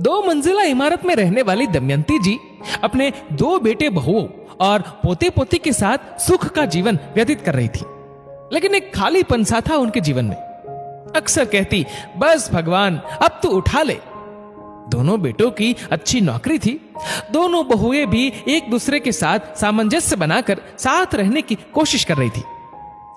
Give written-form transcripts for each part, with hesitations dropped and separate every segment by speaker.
Speaker 1: 2 मंजिला इमारत में रहने वाली दमयंती जी अपने 2 बेटे बहुओं और पोते पोती के साथ सुख का जीवन व्यतीत कर रही थी। लेकिन एक खालीपन सा था उनके जीवन में। अक्सर कहती, बस भगवान अब तो उठा ले। दोनों बेटों की अच्छी नौकरी थी। दोनों बहुएं भी एक दूसरे के साथ सामंजस्य बनाकर साथ रहने की कोशिश कर रही थी।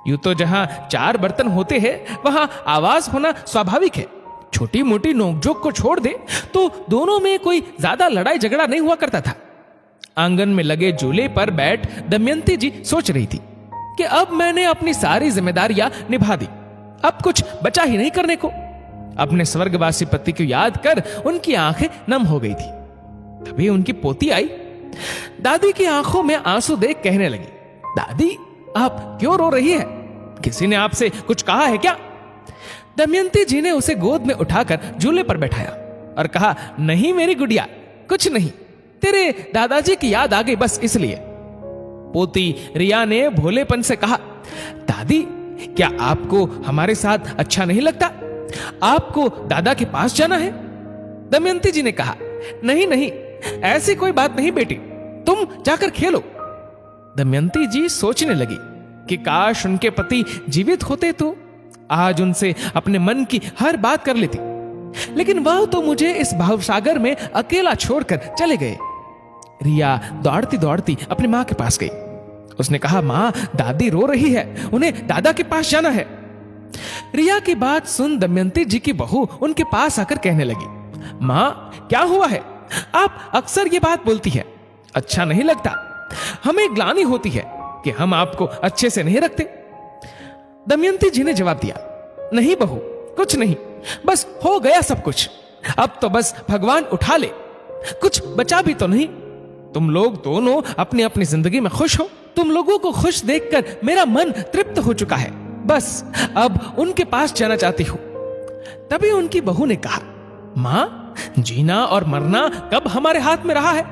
Speaker 1: यूं तो जहां 4 बर्तन होते हैं वहां आवाज होना स्वाभाविक है। छोटी मोटी नोकझोंक को छोड़ दे तो दोनों में कोई ज्यादा लड़ाई झगड़ा नहीं हुआ करता था। आंगन में लगे झूले पर बैठ दमयंती जी सोच रही थी कि अब मैंने अपनी सारी जिम्मेदारियां निभा दी, अब कुछ बचा ही नहीं करने को। अपने स्वर्गवासी पति को याद कर उनकी आंखें नम हो गई थी। तभी उनकी पोती आई। दादी की आंखों में आंसू देख कहने लगी, दादी आप क्यों रो रही है? किसी ने आपसे कुछ कहा है क्या? दमयंती जी ने उसे गोद में उठाकर झूले पर बैठाया और कहा, नहीं मेरी गुड़िया, कुछ नहीं, तेरे दादाजी की याद आ गई बस इसलिए। पोती रिया ने भोलेपन से कहा, दादी क्या आपको हमारे साथ अच्छा नहीं लगता? आपको दादा के पास जाना है? दमयंती जी ने कहा, नहीं नहीं, ऐसी कोई बात नहीं बेटी, तुम जाकर खेलो। दमयंती जी सोचने लगी कि काश उनके पति जीवित होते तो आज उनसे अपने मन की हर बात कर लेती, लेकिन वह तो मुझे इस भावसागर में अकेला छोड़कर चले गए। रिया दौड़ती दौड़ती अपनी मां के पास गई। उसने कहा, मां दादी रो रही है, उन्हें दादा के पास जाना है। रिया की बात सुन दमयंती जी की बहू उनके पास आकर कहने लगी, मां क्या हुआ है? आप अक्सर ये बात बोलती है, अच्छा नहीं लगता, हमें ग्लानि होती है कि हम आपको अच्छे से नहीं रखते। दमयंती जी ने जवाब दिया, नहीं बहू, कुछ नहीं, बस हो गया सब कुछ, अब तो बस भगवान उठा ले, कुछ बचा भी तो नहीं। तुम लोग दोनों अपनी अपनी जिंदगी में खुश हो। तुम लोगों को खुश देखकर मेरा मन तृप्त हो चुका है, बस अब उनके पास जाना चाहती हूं। तभी उनकी बहू ने कहा, मां जीना और मरना कब हमारे हाथ में रहा है?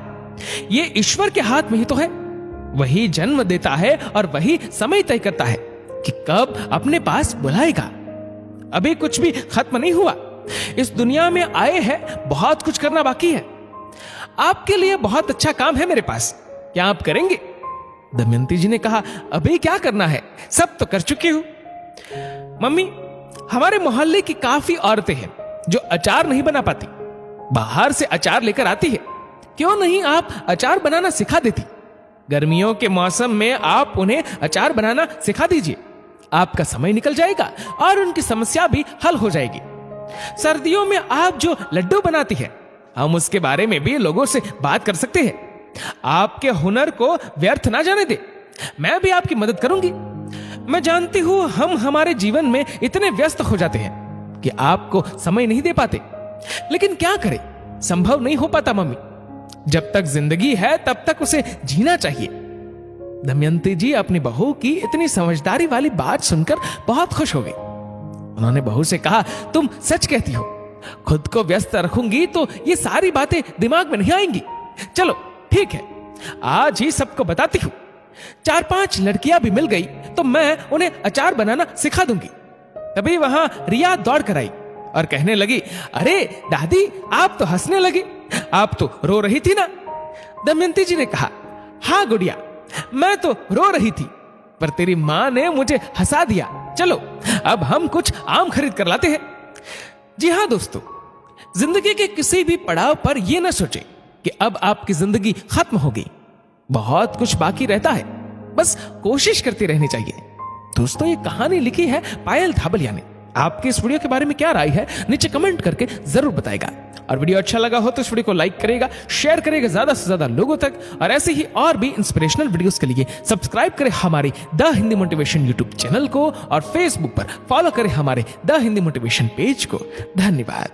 Speaker 1: ये ईश्वर के हाथ में ही तो है। वही जन्म देता है और वही समय तय करता है कि कब अपने पास बुलाएगा। अभी कुछ भी खत्म नहीं हुआ। इस दुनिया में आए हैं, बहुत कुछ करना बाकी है। आपके लिए बहुत अच्छा काम है मेरे पास, क्या आप करेंगे? दमयंती जी ने कहा, अभी क्या करना है, सब तो कर चुकी हूं। मम्मी, हमारे मोहल्ले की काफी औरतें हैं जो अचार नहीं बना पाती, बाहर से अचार लेकर आती है। क्यों नहीं आप अचार बनाना सिखा देती? गर्मियों के मौसम में आप उन्हें अचार बनाना सिखा दीजिए, आपका समय निकल जाएगा और उनकी समस्या भी हल हो जाएगी। सर्दियों में आप जो लड्डू बनाती है, हम उसके बारे में भी लोगों से बात कर सकते हैं। आपके हुनर को व्यर्थ ना जाने दे, मैं भी आपकी मदद करूंगी। मैं जानती हूं हम हमारे जीवन में इतने व्यस्त हो जाते हैं कि आपको समय नहीं दे पाते, लेकिन क्या करें, संभव नहीं हो पाता मम्मी। जब तक जिंदगी है तब तक उसे जीना चाहिए। दमयंती जी अपनी बहू की इतनी समझदारी वाली बात सुनकर बहुत खुश हो गई। उन्होंने बहू से कहा, तुम सच कहती हो, खुद को व्यस्त रखूंगी तो ये सारी बातें दिमाग में नहीं आएंगी। चलो ठीक है, आज ही सबको बताती हूं। 4-5 लड़कियां भी मिल गई तो मैं उन्हें अचार बनाना सिखा दूंगी। तभी वहां रिया दौड़ कर आई और कहने लगी, अरे दादी आप तो हंसने लगी, आप तो रो रही थी ना? दमयंती जी ने कहा, हाँ गुड़िया, मैं तो रो रही थी, पर तेरी मां ने मुझे हंसा दिया। चलो अब हम कुछ आम खरीद कर लाते हैं। जी हाँ दोस्तों, जिंदगी के किसी भी पड़ाव पर यह ना सोचे कि अब आपकी जिंदगी खत्म हो गई। बहुत कुछ बाकी रहता है, बस कोशिश करती रहनी चाहिए। दोस्तों, ये कहानी लिखी है पायल धाबलिया ने। आपके इस वीडियो के बारे में क्या राय है नीचे कमेंट करके जरूर बताएगा। और वीडियो अच्छा लगा हो तो इस वीडियो को लाइक करेगा, शेयर करेगा ज्यादा से ज्यादा लोगों तक। और ऐसे ही और भी इंस्पिरेशनल वीडियोस के लिए सब्सक्राइब करें हमारे the Hindi motivation YouTube channel को और फेसबुक पर फॉलो करें हमारे द हिंदी मोटिवेशन पेज को। धन्यवाद।